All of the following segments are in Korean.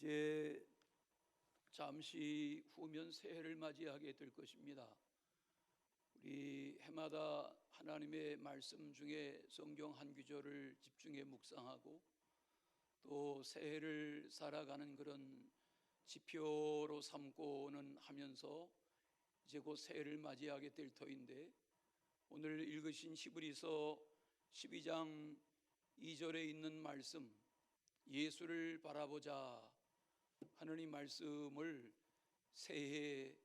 이제 잠시 후면 새해를 맞이하게 될 것입니다. 우리 해마다 하나님의 말씀 중에 성경 한 구절을 집중해 묵상하고 또 새해를 살아가는 그런 지표로 삼고는 하면서 이제 곧 새해를 맞이하게 될 터인데, 오늘 읽으신 히브리서 12장 2절에 있는 말씀, 예수를 바라보자 하는 이 말씀을 새해에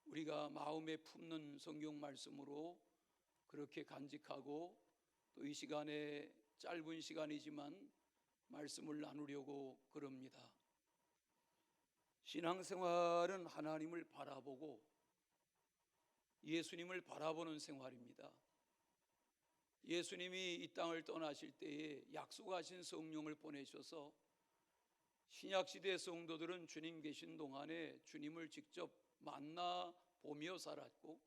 우리가 마음에 품는 성경 말씀으로 그렇게 간직하고 또 이 시간에 짧은 시간이지만 말씀을 나누려고 그럽니다. 신앙생활은 하나님을 바라보고 예수님을 바라보는 생활입니다. 예수님이 이 땅을 떠나실 때에 약속하신 성령을 보내셔서 신약시대 성도들은 주님 계신 동안에 주님을 직접 만나 보며 살았고,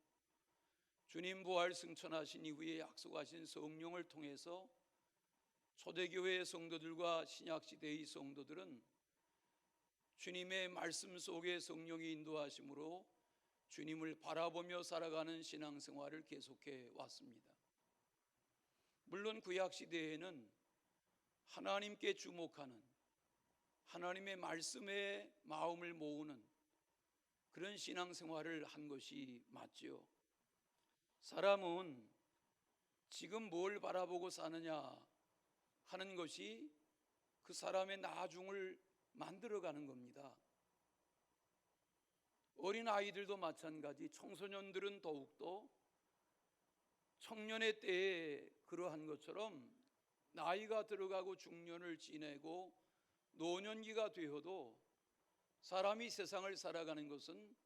주님 부활 승천하신 이후에 약속하신 성령을 통해서 초대교회의 성도들과 신약시대의 성도들은 주님의 말씀 속에 성령이 인도하심으로 주님을 바라보며 살아가는 신앙생활을 계속해 왔습니다. 물론 구약시대에는 하나님께 주목하는, 하나님의 말씀에 마음을 모으는 그런 신앙생활을 한 것이 맞지요. 사람은 지금 뭘 바라보고 사느냐 하는 것이 그 사람의 나중을 만들어가는 겁니다. 어린 아이들도 마찬가지, 청소년들은 더욱더 청년의 때에 그러한 것처럼 나이가 들어가고 중년을 지내고 노년기가 되어도 사람이 세상을 살아가는 것은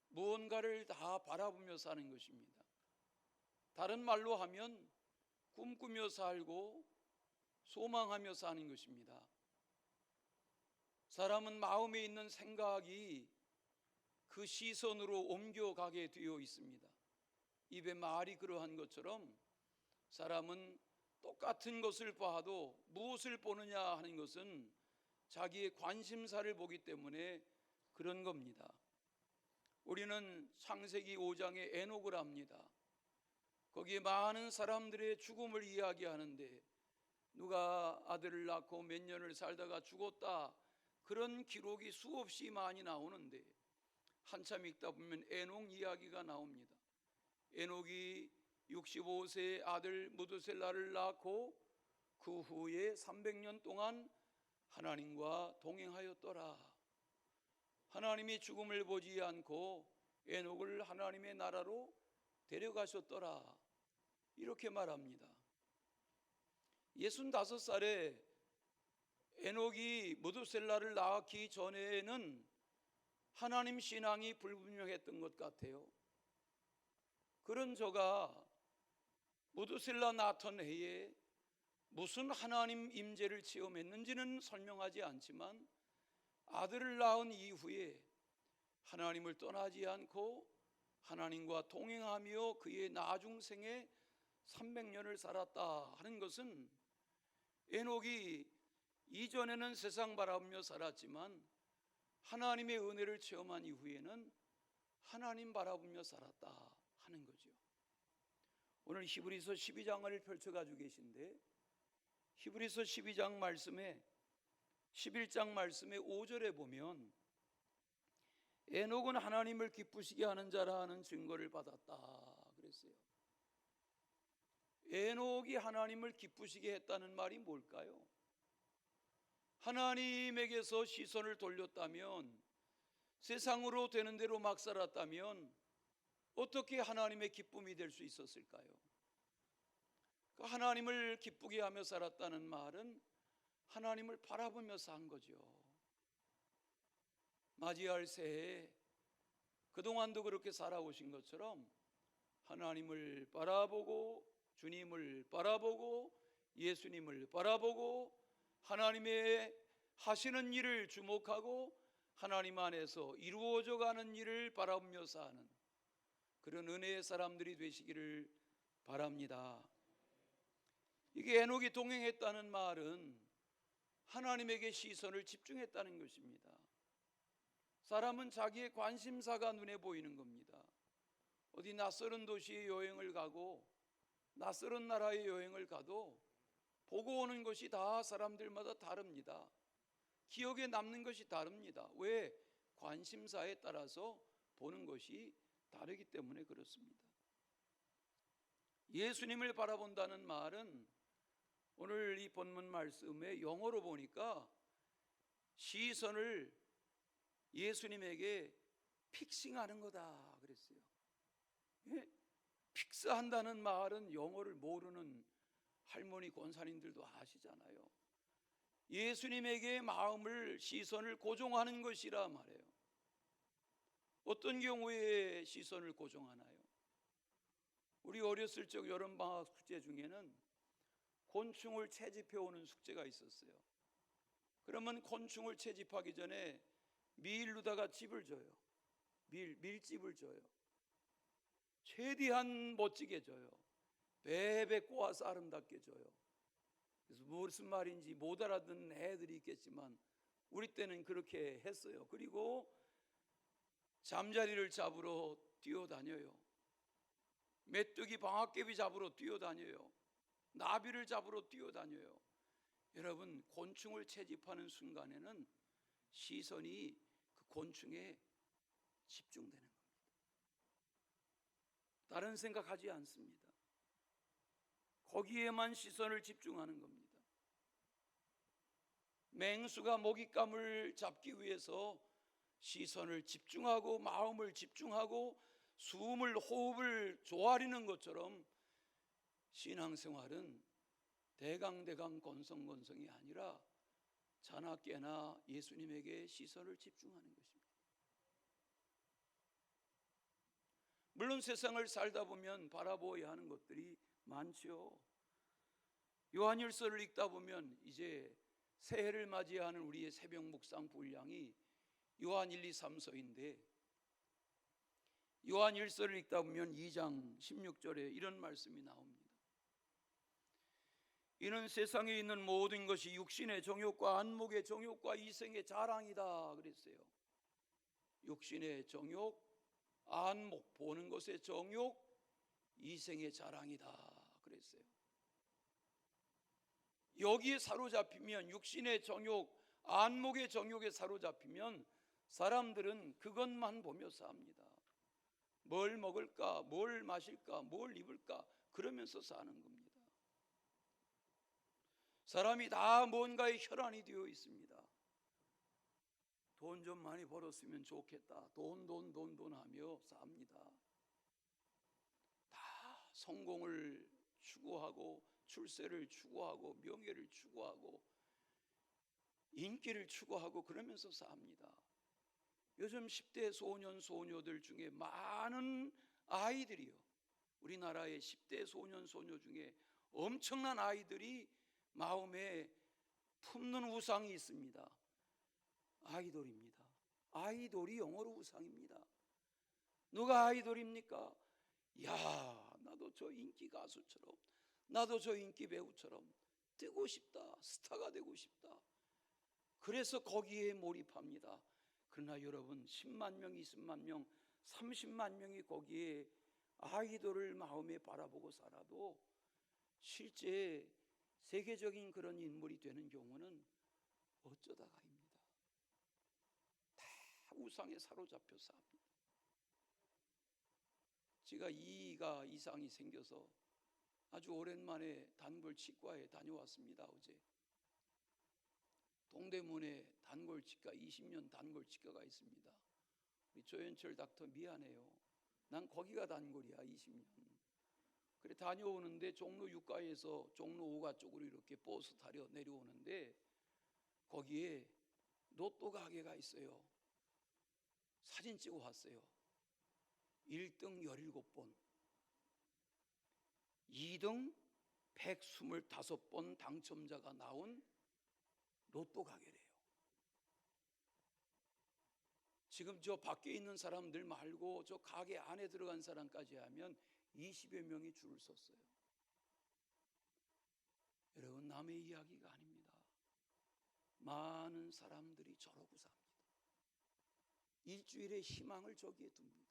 무언가를 다 바라보며 사는 것입니다. 다른 말로 하면 꿈꾸며 살고 소망하며 사는 것입니다. 사람은 마음에 있는 생각이 그 시선으로 옮겨가게 되어 있습니다. 입의 말이 그러한 것처럼 사람은 똑같은 것을 봐도 무엇을 보느냐 하는 것은 자기의 관심사를 보기 때문에 그런 겁니다. 우리는 창세기 5장의 에녹을 압니다. 거기에 많은 사람들의 죽음을 이야기하는데 누가 아들을 낳고 몇 년을 살다가 죽었다, 그런 기록이 수없이 많이 나오는데 한참 읽다 보면 에녹 이야기가 나옵니다. 에녹이 65세의 아들 무드셀라를 낳고 그 후에 300년 동안 하나님과 동행하였더라. 하나님이 죽음을 보지 않고 에녹을 하나님의 나라로 데려가셨더라, 이렇게 말합니다. 65살에 에녹이 무드셀라를 낳기 전에는 하나님 신앙이 불분명했던 것 같아요. 그런 저가 무드셀라 낳던 해에 무슨 하나님 임재를 체험했는지는 설명하지 않지만 아들을 낳은 이후에 하나님을 떠나지 않고 하나님과 동행하며 그의 나중생에 300년을 살았다 하는 것은 에녹이 이전에는 세상 바라보며 살았지만 하나님의 은혜를 체험한 이후에는 하나님 바라보며 살았다 하는 거죠. 오늘 히브리서 12장을 펼쳐가지고 계신데, 히브리서 12장 말씀에 11장 말씀의 5절에 보면 에녹은 하나님을 기쁘시게 하는 자라는 증거를 받았다 그랬어요. 에녹이 하나님을 기쁘시게 했다는 말이 뭘까요? 하나님에게서 시선을 돌렸다면, 세상으로 되는 대로 막 살았다면 어떻게 하나님의 기쁨이 될 수 있었을까요? 그 하나님을 기쁘게 하며 살았다는 말은 하나님을 바라보며 산 거죠. 맞이할 새해 그동안도 그렇게 살아오신 것처럼 하나님을 바라보고 주님을 바라보고 예수님을 바라보고 하나님의 하시는 일을 주목하고 하나님 안에서 이루어져 가는 일을 바라보며 사는 그런 은혜의 사람들이 되시기를 바랍니다. 이게 에녹이 동행했다는 말은 하나님에게 시선을 집중했다는 것입니다. 사람은 자기의 관심사가 눈에 보이는 겁니다. 어디 낯설은 도시에 여행을 가고 낯설은 나라에 여행을 가도 보고 오는 것이 다 사람들마다 다릅니다. 기억에 남는 것이 다릅니다. 왜? 관심사에 따라서 보는 것이 다르기 때문에 그렇습니다. 예수님을 바라본다는 말은 오늘 이 본문 말씀에 영어로 보니까 시선을 예수님에게 픽싱하는 거다 그랬어요. 예? 픽스한다는 말은 영어를 모르는 할머니 권사님들도 아시잖아요. 예수님에게 마음을 시선을 고정하는 것이라 말해요. 어떤 경우에 시선을 고정하나요? 우리 어렸을 적 여름방학 숙제 중에는 곤충을 채집해 오는 숙제가 있었어요. 그러면 곤충을 채집하기 전에 밀로다가 집을 져요. 밀집을 져요. 최대한 멋지게 져요. 베베 꼬아서 아름답게 져요. 그래서 무슨 말인지 못 알아듣는 애들이 있겠지만 우리 때는 그렇게 했어요. 그리고 잠자리를 잡으러 뛰어다녀요. 메뚜기 방앗개비 잡으러 뛰어다녀요. 나비를 잡으러 뛰어다녀요. 여러분, 곤충을 채집하는 순간에는 시선이 그 곤충에 집중되는 겁니다. 다른 생각하지 않습니다. 거기에만 시선을 집중하는 겁니다. 맹수가 먹잇감을 잡기 위해서 시선을 집중하고 마음을 집중하고 숨을 호흡을 조아리는 것처럼 신앙생활은 대강대강 건성건성이 아니라 자나 깨나 예수님에게 시선을 집중하는 것입니다. 물론 세상을 살다 보면 바라보아야 하는 것들이 많죠. 요한일서를 읽다 보면 이제 새해를 맞이하는 우리의 새벽 묵상 분량이 요한 1, 2, 3서인데 요한일서를 읽다 보면 2장 16절에 이런 말씀이 나옵니다. 이는 세상에 있는 모든 것이 육신의 정욕과 안목의 정욕과 이생의 자랑이다 그랬어요. 육신의 정욕, 안목, 보는 것의 정욕, 이생의 자랑이다 그랬어요. 여기에 사로잡히면, 육신의 정욕, 안목의 정욕에 사로잡히면 사람들은 그것만 보며 삽니다. 뭘 먹을까, 뭘 마실까, 뭘 입을까 그러면서 사는 겁니다. 사람이 다 뭔가에 혈안이 되어 있습니다. 돈 좀 많이 벌었으면 좋겠다. 돈 하며 삽니다. 다 성공을 추구하고 출세를 추구하고 명예를 추구하고 인기를 추구하고 그러면서 삽니다. 요즘 10대 소년 소녀들 중에 많은 아이들이요, 우리나라의 10대 소년 소녀 중에 엄청난 아이들이 마음에 품는 우상이 있습니다. 아이돌입니다. 아이돌이 영어로 우상입니다. 누가 아이돌입니까? 야, 나도 저 인기 가수처럼, 나도 저 인기 배우처럼 되고 싶다, 스타가 되고 싶다. 그래서 거기에 몰입합니다. 그러나 여러분, 10만 명, 20만 명, 30만 명이 거기에 아이돌을 마음에 바라보고 살아도 실제 세계적인 그런 인물이 되는 경우는 어쩌다가입니다. 다 우상에 사로잡혀 삽니다. 제가 이가 이상이 생겨서 아주 오랜만에 단골 치과에 다녀왔습니다. 어제 동대문에 단골 치과, 20년 단골 치과가 있습니다. 우리 조현철 닥터 미안해요. 난 거기가 단골이야, 20년. 그래 다녀오는데 종로 6가에서 종로 5가 쪽으로 이렇게 버스 타려 내려오는데 거기에 로또 가게가 있어요. 사진 찍어 왔어요. 1등 17번, 2등 125번 당첨자가 나온 로또 가게래요. 지금 저 밖에 있는 사람들 말고 저 가게 안에 들어간 사람까지 하면 20여 명이 줄을 섰어요. 여러분, 남의 이야기가 아닙니다. 많은 사람들이 저러고 삽니다. 일주일의 희망을 저기에 둡니다.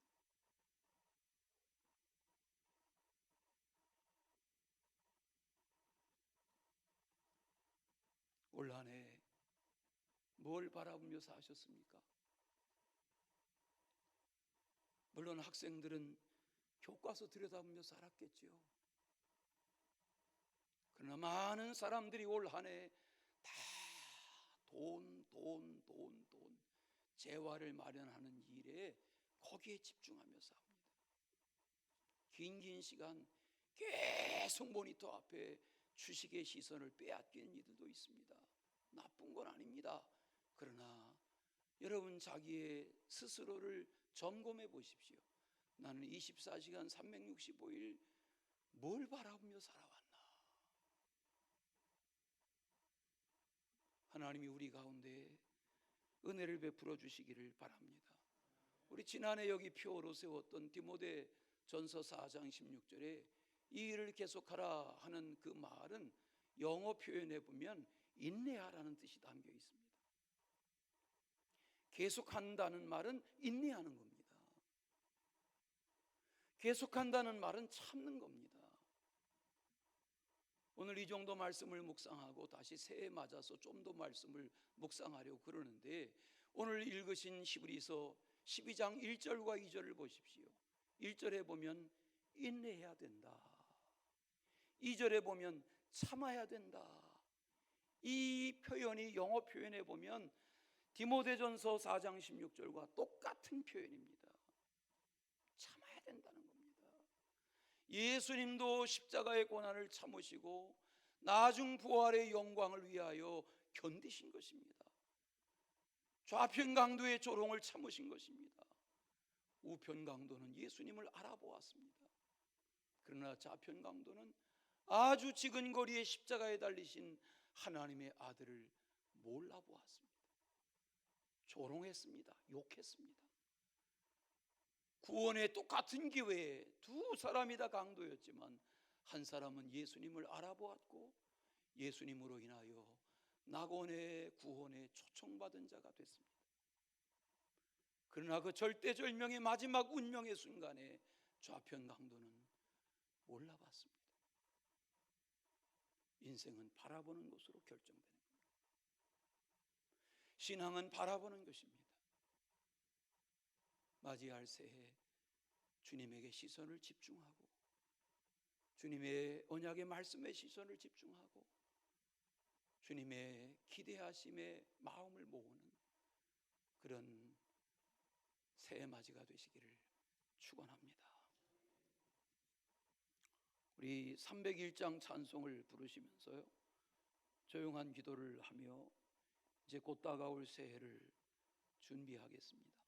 올 한 해 뭘 바라보며 사셨습니까? 물론 학생들은 교과서 들여다보며 살았겠지요. 그러나 많은 사람들이 올 한 해 다 돈, 재화를 마련하는 일에 거기에 집중하며 삽니다. 긴 시간 계속 모니터 앞에 주식의 시선을 빼앗기는 이들도 있습니다. 나쁜 건 아닙니다. 그러나 여러분 자기의 스스로를 점검해 보십시오. 나는 24시간 365일 뭘 바라보며 살아왔나? 하나님이 우리 가운데 은혜를 베풀어 주시기를 바랍니다. 우리 지난해 여기 표로 세웠던 디모데 전서 4장 16절에 이 일을 계속하라 하는 그 말은 영어 표현에 보면 인내하라는 뜻이 담겨 있습니다. 계속한다는 말은 인내하는 겁니다. 계속한다는 말은 참는 겁니다. 오늘 이 정도 말씀을 묵상하고 다시 새해 맞아서 좀 더 말씀을 묵상하려고 그러는데, 오늘 읽으신 히브리서 12장 1절과 2절을 보십시오. 1절에 보면 인내해야 된다. 2절에 보면 참아야 된다. 이 표현이 영어 표현에 보면 디모데전서 4장 16절과 똑같은 표현입니다. 참아야 된다는 겁니다. 예수님도 십자가의 고난을 참으시고 나중 부활의 영광을 위하여 견디신 것입니다. 좌편 강도의 조롱을 참으신 것입니다. 우편 강도는 예수님을 알아보았습니다. 그러나 좌편 강도는 아주 지근거리에 십자가에 달리신 하나님의 아들을 몰라보았습니다. 조롱했습니다. 욕했습니다. 구원의 똑같은 기회에 두 사람이 다 강도였지만 한 사람은 예수님을 알아보았고 예수님으로 인하여 낙원의 구원에 초청받은 자가 됐습니다. 그러나 그 절대절명의 마지막 운명의 순간에 좌편 강도는 몰라봤습니다. 인생은 바라보는 것으로 결정되는 겁니다. 신앙은 바라보는 것입니다. 맞이할 새해 주님에게 시선을 집중하고 주님의 언약의 말씀에 시선을 집중하고 주님의 기대하심에 마음을 모으는 그런 새해 맞이가 되시기를 축원합니다. 우리 301장 찬송을 부르시면서요, 조용한 기도를 하며 이제 곧 다가올 새해를 준비하겠습니다.